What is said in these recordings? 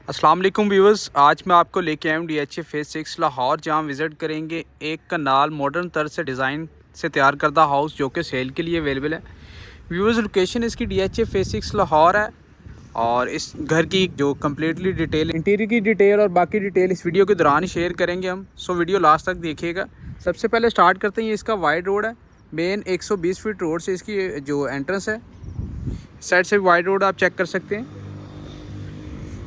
अस्सलाम वालेकुम व्यूअर्स, आज मैं आपको लेके आया हूँ DHA फेज़ 6 लाहौर, जहाँ विज़िट करेंगे एक कनाल मॉडर्न तर्ज से डिज़ाइन से तैयार करदा हाउस जो कि सेल के लिए अवेलेबल है। व्यूअर्स, लोकेशन इसकी DHA फेज़ 6 लाहौर है और इस घर की जो कम्प्लीटली डिटेल, इंटीरियर की डिटेल और बाकी डिटेल इस वीडियो के दौरान ही शेयर करेंगे हम। सो वीडियो लास्ट तक देखिएगा। सबसे पहले स्टार्ट करते हैं, ये इसका वाइड रोड है। मेन 120 फीट रोड से इसकी जो एंट्रेंस है, साइड से वाइड रोड आप चेक कर सकते हैं।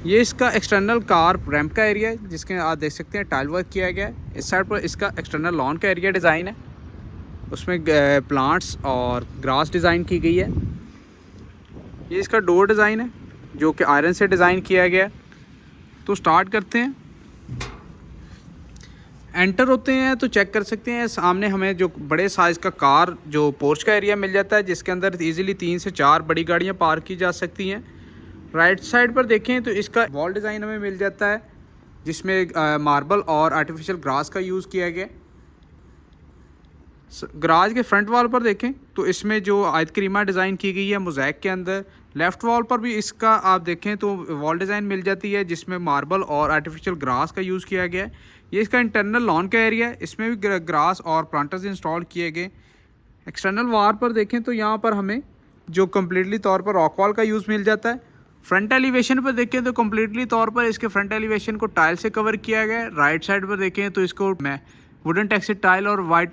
ये इसका एक्सटर्नल कार रैंप का एरिया है, जिसके आप देख सकते हैं टाइल वर्क किया गया है। इस साइड पर इसका एक्सटर्नल लॉन का एरिया डिज़ाइन है, उसमें प्लांट्स और ग्रास डिज़ाइन की गई है। ये इसका डोर डिज़ाइन है जो कि आयरन से डिज़ाइन किया गया है। तो स्टार्ट करते हैं। एंटर होते हैं तो चेक कर सकते हैं, सामने हमें जो बड़े साइज़ का कार जो पोर्च का एरिया मिल जाता है, जिसके अंदर इजीली 3 से 4 बड़ी गाड़ियां पार्क की जा सकती हैं। राइट साइड पर देखें तो इसका वॉल डिज़ाइन हमें मिल जाता है, जिसमें मार्बल और आर्टिफिशियल ग्रास का यूज़ किया गया। गराज के फ्रंट वॉल पर देखें तो इसमें जो आयत करीमा डिज़ाइन की गई है मोज़ैक के अंदर। लेफ़्ट वॉल पर भी इसका आप देखें तो वॉल डिज़ाइन मिल जाती है, जिसमें मार्बल और आर्टिफिशियल ग्रास का यूज़ किया गया है। ये इसका इंटरनल लॉन का एरिया है, इसमें भी ग्रास और प्लांटर्स इंस्टॉल किए गए। एक्सटर्नल वाल पर देखें तो यहाँ पर हमें जो कम्प्लीटली तौर पर रॉक वॉल का यूज़ मिल जाता है। फ्रंट एलिवेशन पर देखें तो कम्प्लीटली तौर पर इसके फ्रंट एलिवेशन को टाइल से कवर किया गया है। राइट साइड पर देखें तो इसको वुडन टेक्सचर टाइल और वाइट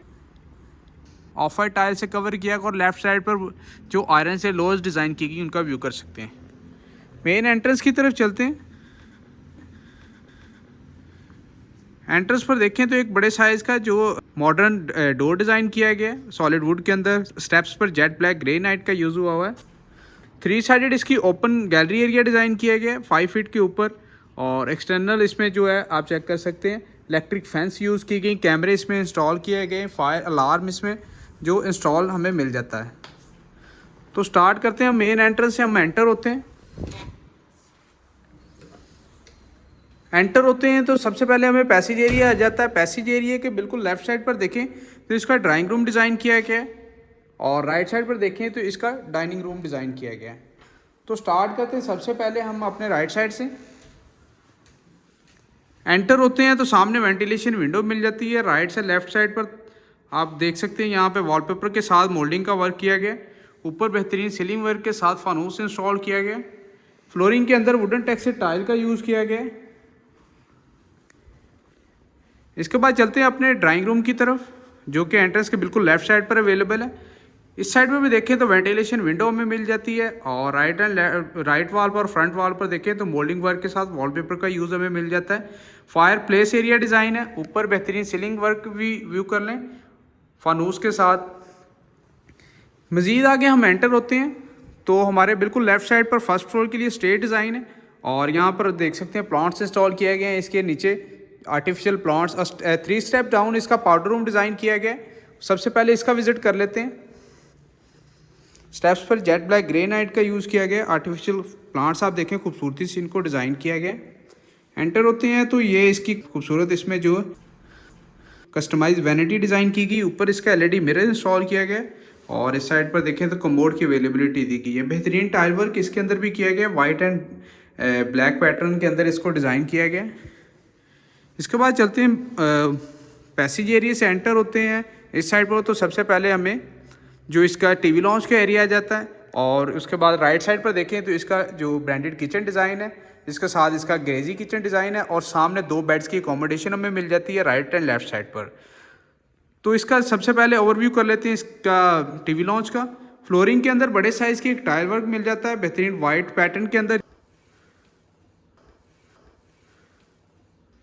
ऑफ वाइट टाइल से कवर किया गया, और लेफ्ट साइड पर जो आयरन से लोअर्स डिज़ाइन की गई उनका व्यू कर सकते हैं। मेन एंट्रेंस की तरफ चलते हैं। एंट्रेंस पर देखें तो एक बड़े साइज़ का जो मॉडर्न डोर डिज़ाइन किया गया है सॉलिड वुड के अंदर। स्टेप्स पर जेट ब्लैक ग्रेनाइट का यूज़ हुआ है। 3 साइडेड इसकी ओपन गैलरी एरिया डिज़ाइन किया गया है 5 फीट के ऊपर, और एक्सटर्नल इसमें जो है आप चेक कर सकते हैं इलेक्ट्रिक फैंस यूज़ की गई, कैमरे इसमें इंस्टॉल किए गए, फायर अलार्म इसमें जो इंस्टॉल हमें मिल जाता है। तो स्टार्ट करते हैं, मेन एंट्रेंस से हम एंटर होते हैं। एंटर होते हैं तो सबसे पहले हमें पैसेज एरिया आ जाता है। पैसेज एरिया के बिल्कुल लेफ्ट साइड पर देखें तो इसका ड्राइंग रूम डिज़ाइन किया गया है, और राइट साइड पर देखें तो इसका डाइनिंग रूम डिज़ाइन किया गया है। तो स्टार्ट करते हैं सबसे पहले हम अपने राइट साइड से। एंटर होते हैं तो सामने वेंटिलेशन विंडो मिल जाती है। राइट से लेफ्ट साइड पर आप देख सकते हैं यहाँ पे वॉलपेपर के साथ मोल्डिंग का वर्क किया गया। ऊपर बेहतरीन सीलिंग वर्क के साथ फानूस इंस्टॉल किया गया। फ्लोरिंग के अंदर वुडन टेक्सचर टाइल का यूज़ किया गया। इसके बाद चलते हैं अपने ड्राइंग रूम की तरफ, जो कि एंट्रेंस के बिल्कुल लेफ्ट साइड पर अवेलेबल है। इस साइड पर भी देखें तो वेंटिलेशन विंडो हमें मिल जाती है, और राइट वॉल पर फ्रंट वॉल पर देखें तो मोल्डिंग वर्क के साथ वॉलपेपर का यूज़ हमें मिल जाता है। फायर प्लेस एरिया डिज़ाइन है, ऊपर बेहतरीन सीलिंग वर्क भी व्यू कर लें फानूस के साथ। मज़ीद आगे हम एंटर होते हैं तो हमारे बिल्कुल लेफ्ट साइड पर फर्स्ट फ्लोर के लिए स्टेज डिज़ाइन है, और यहाँ पर देख सकते हैं प्लांट्स इंस्टॉल किया गया है। इसके नीचे आर्टिफिशियल प्लांट्स, 3 स्टेप डाउन इसका पाउडर रूम डिज़ाइन किया गया है। सबसे पहले इसका विजिट कर लेते हैं। स्टेप्स पर जेट ब्लैक ग्रेनाइट का यूज़ किया गया। आर्टिफिशियल प्लांट्स आप देखें खूबसूरती से इनको डिज़ाइन किया गया। एंटर होते हैं तो ये इसकी खूबसूरत इसमें जो कस्टमाइज वैनिटी डिज़ाइन की गई। ऊपर इसका LED मिरर इंस्टॉल किया गया, और इस साइड पर देखें तो कमोड की अवेलेबिलिटी दी गई है। बेहतरीन टाइल वर्क इसके अंदर भी किया गया, वाइट एंड ब्लैक पैटर्न के अंदर इसको डिज़ाइन किया गया। इसके बाद चलते हैं पैसेज एरिया से एंटर होते हैं। इस साइड पर तो सबसे पहले हमें जो इसका टीवी लॉन्च का एरिया आ जाता है, और उसके बाद राइट साइड पर देखें तो इसका जो ब्रांडेड किचन डिज़ाइन है, इसके साथ इसका ग्रेजी किचन डिज़ाइन है, और सामने 2 बेड्स की अकोमोडेशन हमें मिल जाती है राइट एंड लेफ्ट साइड पर। तो इसका सबसे पहले ओवरव्यू कर लेते हैं इसका टीवी लॉन्च का। फ्लोरिंग के अंदर बड़े साइज़ की एक टाइल वर्क मिल जाता है बेहतरीन वाइट पैटर्न के अंदर।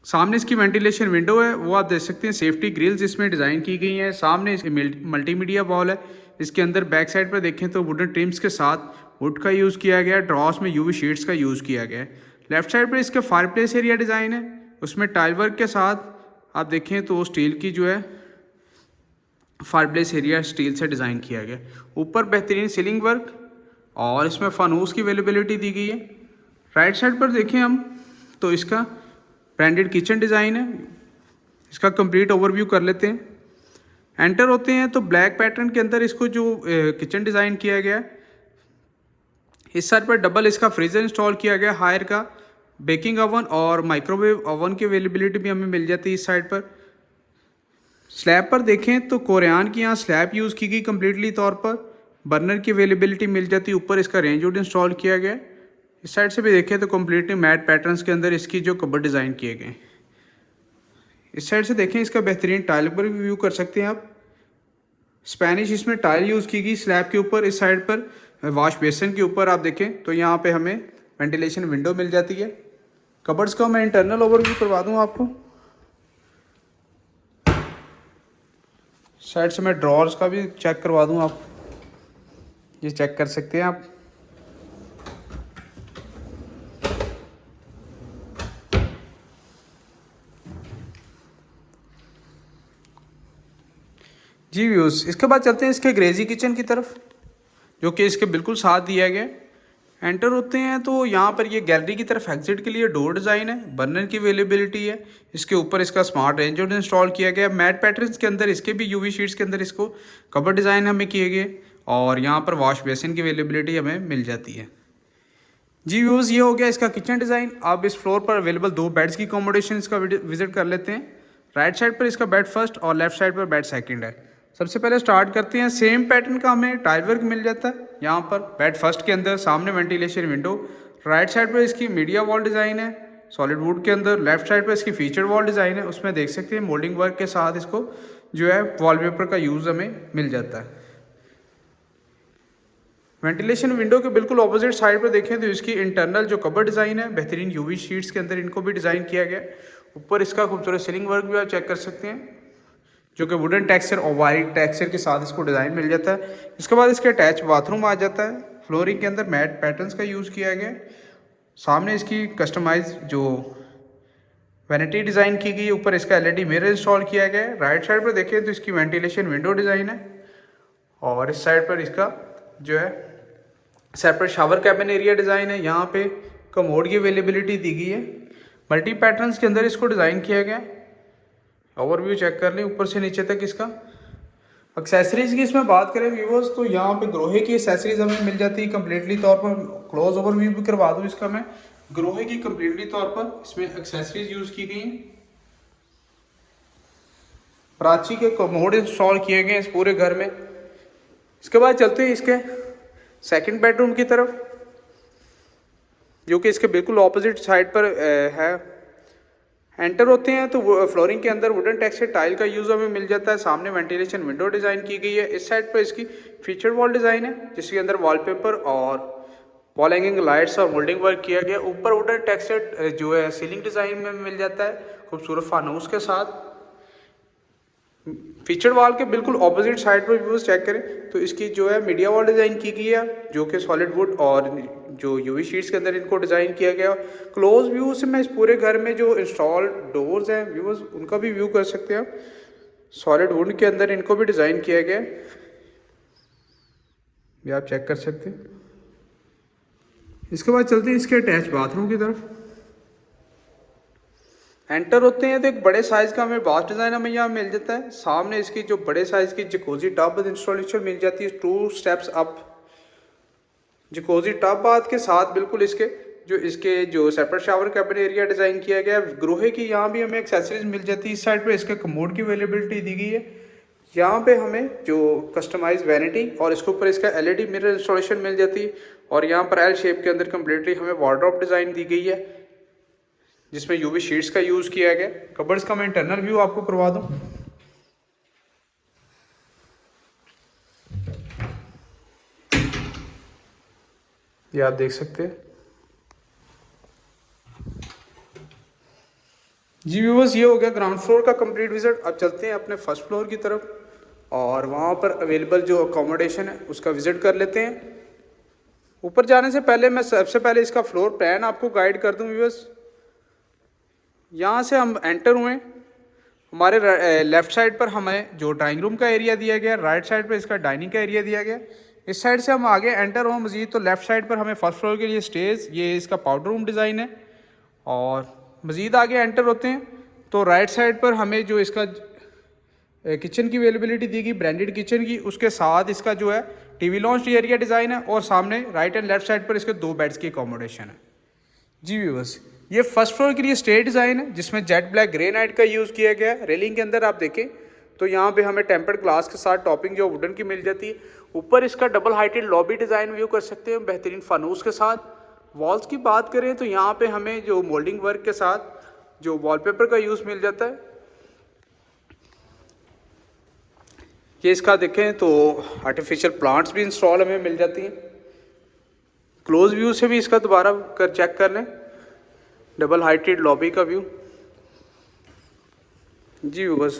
सामने इसकी वेंटिलेशन विंडो है, वो आप देख सकते हैं। सेफ्टी ग्रिल्स इसमें डिज़ाइन की गई हैं। सामने इसकी मल्टीमीडिया वॉल है। इसके अंदर बैक साइड पर देखें तो वुडन ट्रिम्स के साथ वुड का यूज़ किया गया। ड्रॉस में UV शीट्स का यूज़ किया गया है। लेफ्ट साइड पर इसका फायर प्लेस एरिया डिज़ाइन है, उसमें टाइल वर्क के साथ आप देखें तो स्टील की जो है फायर प्लेस एरिया स्टील से डिज़ाइन किया गया। ऊपर बेहतरीन सीलिंग वर्क, और इसमें फानूस की अवेलेबिलिटी दी गई है। राइट साइड पर देखें हम तो इसका ब्रांडेड किचन डिज़ाइन है। इसका कंप्लीट ओवरव्यू कर लेते हैं। एंटर होते हैं तो ब्लैक पैटर्न के अंदर इसको जो किचन डिज़ाइन किया गया है। इस साइड पर डबल इसका फ्रीज़र इंस्टॉल किया गया हायर का, बेकिंग ओवन और माइक्रोवेव ओवन की अवेलेबिलिटी भी हमें मिल जाती है इस साइड पर। स्लैब पर देखें तो कोरियान की यहाँ स्लैब यूज़ की गई कम्प्लीटली तौर पर। बर्नर की अवेलेबिलिटी मिल जाती है, ऊपर इसका रेंज वुड इंस्टॉल किया गया है। इस साइड से भी देखें तो कम्प्लीटली मैट पैटर्न्स के अंदर इसकी जो कबर्ड डिज़ाइन किए गए। इस साइड से देखें इसका बेहतरीन टाइल पर भी व्यू कर सकते हैं आप। स्पेनिश इसमें टाइल यूज़ की गई स्लैब के ऊपर। इस साइड पर वॉश बेसिन के ऊपर आप देखें तो यहाँ पे हमें वेंटिलेशन विंडो मिल जाती है। कबर्ड्स का मैं इंटरनल ओवरव्यू करवा दूँ आपको। साइड से मैं ड्रॉर्स का भी चेक करवा दूँ, आप ये चेक कर सकते हैं आप। जी व्यूज़, इसके बाद चलते हैं इसके ग्रेजी किचन की तरफ, जो कि इसके बिल्कुल साथ दिया गया है। एंटर होते हैं तो यहाँ पर ये गैलरी की तरफ एग्जिट के लिए डोर डिज़ाइन है। बर्नर की अवेलेबिलिटी है। इसके ऊपर इसका स्मार्ट रेंज इंस्टॉल किया गया। मैट पैटर्न्स के अंदर इसके भी यूवी शीट्स के अंदर इसको कवर डिज़ाइन हमें किए गए। और यहाँ पर वॉश बेसिन की अवेलेबिलिटी हमें मिल जाती है। जी व्यूज़, ये हो गया इसका किचन डिज़ाइन। आप इस फ्लोर पर अवेलेबल 2 बेड्स की अकोमोडेशन इसका विजिट कर लेते हैं। राइट साइड पर इसका बेड फर्स्ट और लेफ्ट साइड पर बेड सेकंड है। सबसे पहले स्टार्ट करते हैं। सेम पैटर्न का हमें टाइल वर्क मिल जाता है। यहाँ पर बेड फर्स्ट के अंदर सामने वेंटिलेशन विंडो। राइट साइड पर इसकी मीडिया वॉल डिज़ाइन है सॉलिड वुड के अंदर। लेफ्ट साइड पर इसकी फीचर वॉल डिज़ाइन है, उसमें देख सकते हैं मोल्डिंग वर्क के साथ इसको जो है वॉलपेपर का यूज़ हमें मिल जाता है। वेंटिलेशन विंडो के बिल्कुल ऑपोजिट साइड पर देखें तो इसकी इंटरनल जो कबर डिज़ाइन है बेहतरीन यूवी शीट्स के अंदर इनको भी डिज़ाइन किया गया। ऊपर इसका खूबसूरत सीलिंग वर्क भी आप चेक कर सकते हैं, जो कि वुडन टेक्सचर और वाइट टेक्सचर के साथ इसको डिज़ाइन मिल जाता है। इसके बाद इसके अटैच बाथरूम आ जाता है। फ्लोरिंग के अंदर मैट पैटर्न्स का यूज़ किया गया। सामने इसकी कस्टमाइज जो वैनिटी डिज़ाइन की गई, ऊपर इसका एलईडी मिरर इंस्टॉल किया गया है। राइट साइड पर देखें तो इसकी वेंटिलेशन विंडो डिज़ाइन है। और इस साइड पर इसका जो है separate shower cabin area design है। यहाँ पे कमोड की अवेलेबिलिटी दी गई है। मल्टी पैटर्न्स के अंदर इसको डिज़ाइन किया गया। ओवरव्यू चेक कर लें ऊपर से नीचे तक इसका। एक्सेसरीज़ की इसमें बात करें व्यूवर्स तो यहाँ पे ग्रोहे की एक्सेसरीज हमें मिल जाती है कम्प्लीटली तौर पर। क्लोज ओवरव्यू भी करवा दूँ इसका मैं। ग्रोहे की कम्प्लीटली तौर पर इसमें एक्सेसरीज यूज़ की गई हैं। प्राची के कमोड इंस्टॉल किए गए इस पूरे घर में। इसके बाद चलते हैं इसके सेकंड बेडरूम की तरफ, जो कि इसके बिल्कुल ऑपोजिट साइड पर है। एंटर होते हैं तो फ्लोरिंग के अंदर वुडन टेक्सचर टाइल का यूज़ हमें मिल जाता है। सामने वेंटिलेशन विंडो डिज़ाइन की गई है। इस साइड पर इसकी फीचर वॉल डिज़ाइन है, जिसके अंदर वॉलपेपर और वॉल हैंगिंग लाइट्स और मोल्डिंग वर्क किया गया। ऊपर वुडन टेक्सचर जो है सीलिंग डिज़ाइन में मिल जाता है खूबसूरत फानूस के साथ। फीचर वॉल के बिल्कुल ऑपोजिट साइड पर व्यूज चेक करें तो इसकी जो है मीडिया वॉल डिज़ाइन की गई है, जो कि सॉलिड वुड और जो यूवी शीट्स के अंदर इनको डिज़ाइन किया गया। क्लोज व्यू से मैं इस पूरे घर में जो इंस्टॉल डोर्स हैं व्यूज उनका भी व्यू कर सकते हैं। सॉलिड वुड के अंदर इनको भी डिज़ाइन किया गया, ये आप चेक कर सकते हैं। इसके बाद चलते हैं इसके अटैच बाथरूम की तरफ। एंटर होते हैं तो एक बड़े साइज़ का हमें बाथ डिज़ाइन हमें यहाँ मिल जाता है। सामने इसकी जो बड़े साइज़ की जकूजी टब इंस्टॉलेशन मिल जाती है 2 steps up. Jacuzzi tub bath के साथ बिल्कुल इसके जो separate shower cabin area design किया गया है। ग्रोहे की यहाँ भी हमें एक्सेसरीज मिल जाती है। इस साइड पे इसके कमोड की अवेलेबिलिटी दी गई है। यहाँ पे हमें जो कस्टमाइज वैनिटी और इसके ऊपर इसका एलईडी मिरर इंस्टॉलेशन मिल जाती है। और यहाँ पर एल शेप के अंदर कम्प्लीटली हमें वार्डरोब डिज़ाइन दी गई है, जिसमें यूवी शीट्स का यूज़ किया गया। कबर्ड्स का मैं इंटरनल व्यू आपको करवा दूं। ये आप देख सकते हैं। जी व्यूअर्स, ये हो गया ग्राउंड फ्लोर का कंप्लीट विजिट। अब चलते हैं अपने फर्स्ट फ्लोर की तरफ और वहाँ पर अवेलेबल जो अकोमोडेशन है उसका विजिट कर लेते हैं। ऊपर जाने से पहले मैं सबसे पहले इसका फ्लोर प्लान आपको गाइड कर दूं व्यूअर्स। यहाँ से हम एंटर हुए, हमारे लेफ़्ट साइड पर हमें जो ड्राइंग रूम का एरिया दिया गया, राइट साइड पर इसका डाइनिंग का एरिया दिया गया। इस साइड से हम आगे एंटर हुए मज़ीद तो लेफ़्ट साइड पर हमें फर्स्ट फ्लोर के लिए स्टेज, ये इसका पाउडर रूम डिज़ाइन है। और मज़ीद आगे एंटर होते हैं तो राइट साइड पर हमें जो इसका किचन की अवेलेबिलिटी दी गई, ब्रांडेड किचन की, उसके साथ इसका जो है टीवी लॉन्च एरिया डिज़ाइन है। और सामने राइट एंड लेफ्ट साइड पर इसके 2 बेड्स की अकोमोडेशन है। जी व्यूअर्स, ये फर्स्ट फ्लोर के लिए स्टेट डिज़ाइन है जिसमें जेट ब्लैक ग्रेनाइट का यूज़ किया गया है। रेलिंग के अंदर आप देखें तो यहाँ पे हमें टेम्पर्ड ग्लास के साथ टॉपिंग जो वुडन की मिल जाती है। ऊपर इसका double heighted lobby design view कर सकते हैं बेहतरीन फानूस के साथ। वॉल्स की बात करें तो यहाँ पे हमें जो मोल्डिंग वर्क के साथ जो वॉलपेपर का यूज़ मिल जाता है। ये इसका देखें तो आर्टिफिशियल प्लांट्स भी इंस्टॉल हमें मिल जाती हैं। क्लोज व्यू से भी इसका दोबारा चेक कर लें, डबल हाइटेड लॉबी का व्यू। जी बस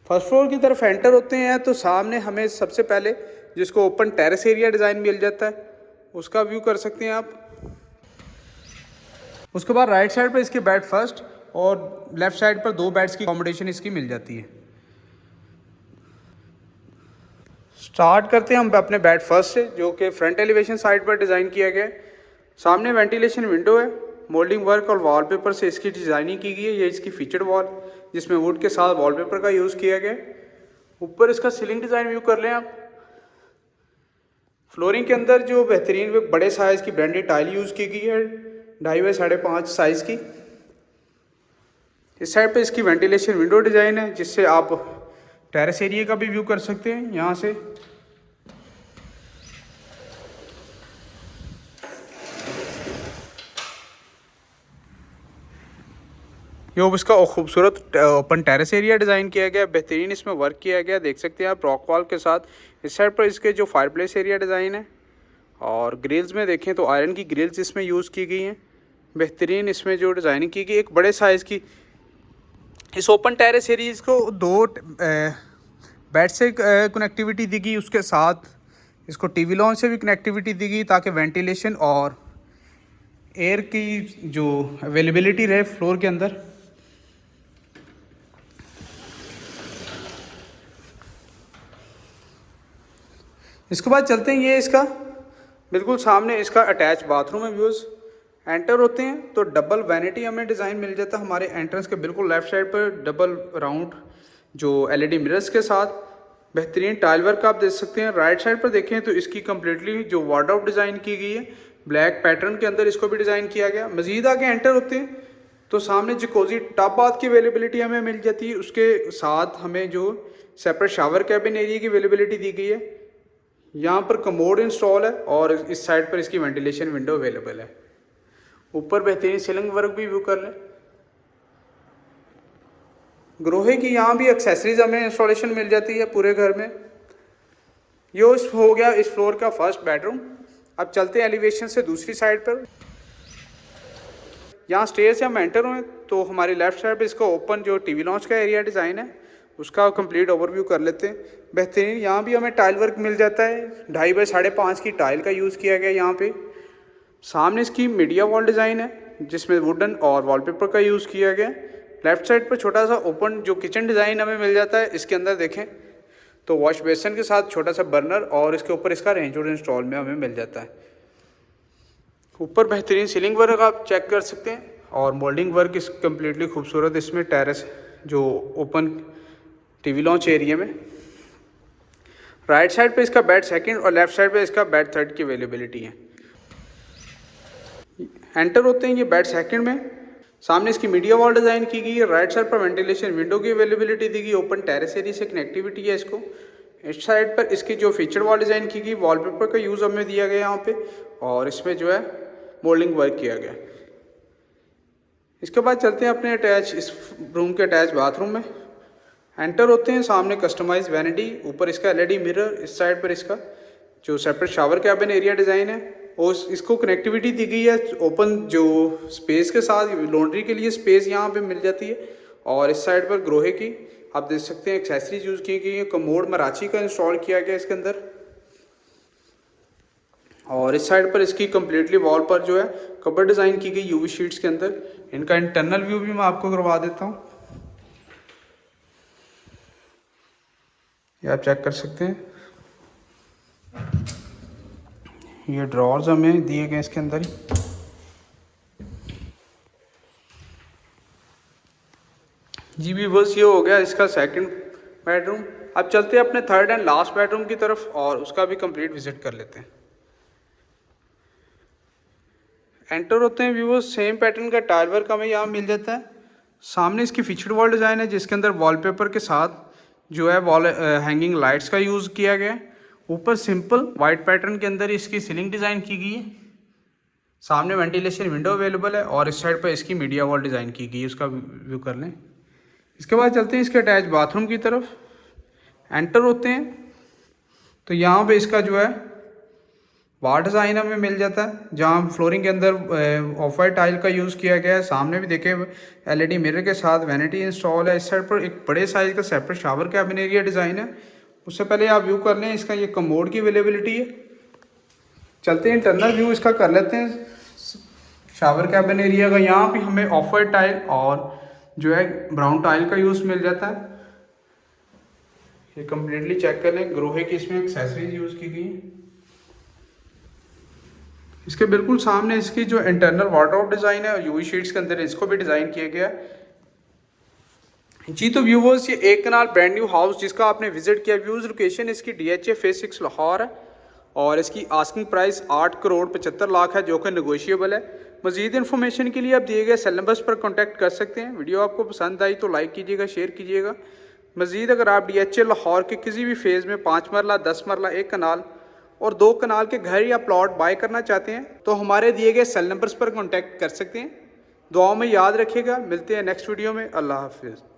फर्स्ट फ्लोर की तरफ एंटर होते हैं तो सामने हमें सबसे पहले जिसको ओपन टेरेस एरिया डिज़ाइन मिल जाता है उसका व्यू कर सकते हैं आप। उसके बाद राइट साइड पर इसके बेड फर्स्ट और लेफ्ट साइड पर 2 बेड्स की अकोमोडेशन इसकी मिल जाती है। स्टार्ट करते हैं हम अपने बेड फर्स्ट से जो कि फ्रंट एलिवेशन साइड पर डिज़ाइन किया गया है। सामने वेंटिलेशन विंडो है, मोल्डिंग वर्क और वॉलपेपर से इसकी डिज़ाइनिंग की गई है। ये इसकी फीचर्ड वॉल जिसमें वुड के साथ वॉलपेपर का यूज़ किया गया है। ऊपर इसका सीलिंग डिज़ाइन व्यू कर लें आप। फ्लोरिंग के अंदर जो बेहतरीन बड़े साइज़ की ब्रांडेड टाइल यूज़ की गई है 2.5 बाई 5.5 साइज़ की। इस साइड पे इसकी वेंटिलेशन विंडो डिज़ाइन है जिससे आप टेरेस एरिया का भी व्यू कर सकते हैं यहाँ से। ये इसका खूबसूरत ओपन टेरेस एरिया डिज़ाइन किया गया, बेहतरीन इसमें वर्क किया गया, देख सकते हैं आप रॉक वॉल के साथ। इस साइड पर इसके जो फायरप्लेस एरिया डिज़ाइन है और ग्रिल्स में देखें तो आयरन की ग्रिल्स इसमें यूज़ की गई हैं। बेहतरीन इसमें जो डिज़ाइनिंग की गई, एक बड़े साइज़ की इस ओपन टेरेस एरियाज को 2 बेड से कनेक्टिविटी दी गई, उसके साथ इसको टीवी लॉन्च से भी कनेक्टिविटी दी गई ताकि वेंटिलेशन और एयर की जो अवेलेबिलिटी रहे फ्लोर के अंदर। इसके बाद चलते हैं, ये इसका बिल्कुल सामने इसका अटैच बाथरूम है व्यूज़। एंटर होते हैं तो डबल वैनिटी हमें डिज़ाइन मिल जाता है हमारे एंट्रेंस के बिल्कुल लेफ़्ट साइड पर, डबल राउंड जो एलईडी मिरर्स के साथ। बेहतरीन टाइल वर्क आप देख सकते हैं। राइट साइड पर देखें तो इसकी कम्प्लीटली जो वार्डरोब डिज़ाइन की गई है ब्लैक पैटर्न के अंदर, इसको भी डिज़ाइन किया गया। मज़ीद आगे एंटर होते हैं तो सामने जकोजी टॉप बाथ की अवेलेबिलिटी हमें मिल जाती है। उसके साथ हमें जो सेपरेट शावर कैबिन एरिया की अवेलेबिलिटी दी गई है। यहाँ पर कमोड इंस्टॉल है और इस साइड पर इसकी वेंटिलेशन विंडो अवेलेबल है। ऊपर बेहतरीन सीलिंग वर्क भी व्यू कर लें। ग्रोहे की यहाँ भी एक्सेसरीज हमें इंस्टॉलेशन मिल जाती है पूरे घर में। ये हो गया इस फ्लोर का फर्स्ट बेडरूम। अब चलते हैं एलिवेशन से दूसरी साइड पर। यहाँ स्टेयर से हम एंटर हुए तो हमारी लेफ्ट साइड पे इसका ओपन जो टीवी लॉन्च का एरिया डिज़ाइन है उसका कंप्लीट ओवरव्यू कर लेते हैं। बेहतरीन यहाँ भी हमें टाइल वर्क मिल जाता है, 2.5 बाई 5.5 की टाइल का यूज़ किया गया यहाँ पे। सामने इसकी मीडिया वॉल डिज़ाइन है जिसमें वुडन और वॉलपेपर का यूज़ किया गया। लेफ्ट साइड पर छोटा सा ओपन जो किचन डिज़ाइन हमें मिल जाता है। इसके अंदर देखें तो वॉश बेसिन के साथ छोटा सा बर्नर और इसके ऊपर इसका रेंज और इंस्टॉल में हमें मिल जाता है। ऊपर बेहतरीन सीलिंग वर्क आप चेक कर सकते हैं और मोल्डिंग वर्क इस कम्प्लीटली खूबसूरत इसमें टेरेस जो ओपन टीवी लॉन्च एरिया में। राइट साइड पे इसका बेड सेकंड और लेफ्ट साइड पे इसका बेड थर्ड की अवेलेबिलिटी है। एंटर होते हैं ये बेड सेकंड में। सामने इसकी मीडिया वॉल डिज़ाइन की गई है। राइट साइड पर वेंटिलेशन विंडो की अवेलेबिलिटी दी गई, ओपन टेरेस एरिया से कनेक्टिविटी है इसको। इस साइड पर इसकी जो फीचर वॉल डिज़ाइन की गई, वॉलपेपर का यूज़ हमें दिया गया यहाँ पे और इसमें जो है मोल्डिंग वर्क किया गया। इसके बाद चलते हैं अपने अटैच इस रूम के अटैच बाथरूम में। एंटर होते हैं, सामने कस्टमाइज वैनिटी, ऊपर इसका एलईडी मिरर, इस साइड पर इसका जो separate shower cabin area design है और इसको कनेक्टिविटी दी गई है ओपन जो स्पेस के साथ। लॉन्ड्री के लिए स्पेस यहाँ पे मिल जाती है और इस साइड पर ग्रोहे की आप देख सकते हैं एक्सेसरीज यूज़ की गई है। कमोड मराची का इंस्टॉल किया गया इसके अंदर और इस साइड पर इसकी कम्प्लीटली वॉल पर जो है कबर्ड डिज़ाइन की गई यूवी शीट्स के अंदर। इनका इंटरनल व्यू भी मैं आपको करवा देता हूँ, ये आप चेक कर सकते हैं। ये ड्रॉर्स हमें दिए गए इसके अंदर ही। जी भी बस ये हो गया इसका सेकंड बेडरूम। अब चलते हैं अपने थर्ड एंड लास्ट बेडरूम की तरफ और उसका भी कंप्लीट विजिट कर लेते हैं। एंटर होते हैं व्यूअर्स, सेम पैटर्न का टाइल वर्क हमें यहाँ मिल जाता है। सामने इसकी फीचर्ड वॉल डिज़ाइन है जिसके अंदर वॉलपेपर के साथ जो है वॉल हैंगिंग लाइट्स का यूज़ किया गया है। ऊपर सिंपल वाइट पैटर्न के अंदर इसकी सीलिंग डिज़ाइन की गई है। सामने वेंटिलेशन विंडो अवेलेबल है और इस साइड पर इसकी मीडिया वॉल डिज़ाइन की गई है, उसका व्यू कर लें। इसके बाद चलते हैं इसके अटैच बाथरूम की तरफ। एंटर होते हैं तो यहाँ पे इसका जो है वाल डिज़ाइन हमें मिल जाता है, जहाँ फ्लोरिंग के अंदर ऑफ वाइट टाइल का यूज़ किया गया है। सामने भी देखें एलईडी मिरर के साथ वैनिटी इंस्टॉल है। इस साइड पर एक बड़े साइज़ का separate shower cabin area design है। उससे पहले आप व्यू कर लें इसका, ये कमोड की अवेलेबिलिटी है। चलते हैं इंटरनल व्यू इसका कर लेते हैं शावर कैबिन एरिया का। यहाँ भी हमें ऑफ वाइट टाइल और जो है ब्राउन टाइल का यूज़ मिल जाता है। ये कम्प्लीटली चेक कर लें, ग्रोहे की इसमें एक्सेसरीज यूज़ की गई है। इसके बिल्कुल सामने इसकी जो इंटरनल वार्डरोब डिज़ाइन है और यूवी शीट्स के अंदर इसको भी डिज़ाइन किया गया जी। तो व्यूवर्स, ये एक कनाल ब्रांड न्यू हाउस जिसका आपने विजिट किया, व्यूज़ लोकेशन इसकी DHA फेज 6 लाहौर है और इसकी आस्किंग प्राइस 8 करोड़ 75 लाख है, जो कि नेगोशिएबल है। मज़ीद इन्फॉर्मेशन के लिए आप दिए गए सेल नंबर्स पर कॉन्टैक्ट कर सकते हैं। वीडियो आपको पसंद आई तो लाइक कीजिएगा, शेयर कीजिएगा। मज़ीद अगर आप DHA लाहौर के किसी भी फेज़ में 5 मरला, 10 मरला, 1 कनाल और 2 कनाल के घर या प्लॉट बाय करना चाहते हैं तो हमारे दिए गए सेल नंबर्स पर कॉन्टैक्ट कर सकते हैं। दुआओं में याद रखिएगा। मिलते हैं नेक्स्ट वीडियो में। अल्लाह हाफिज़।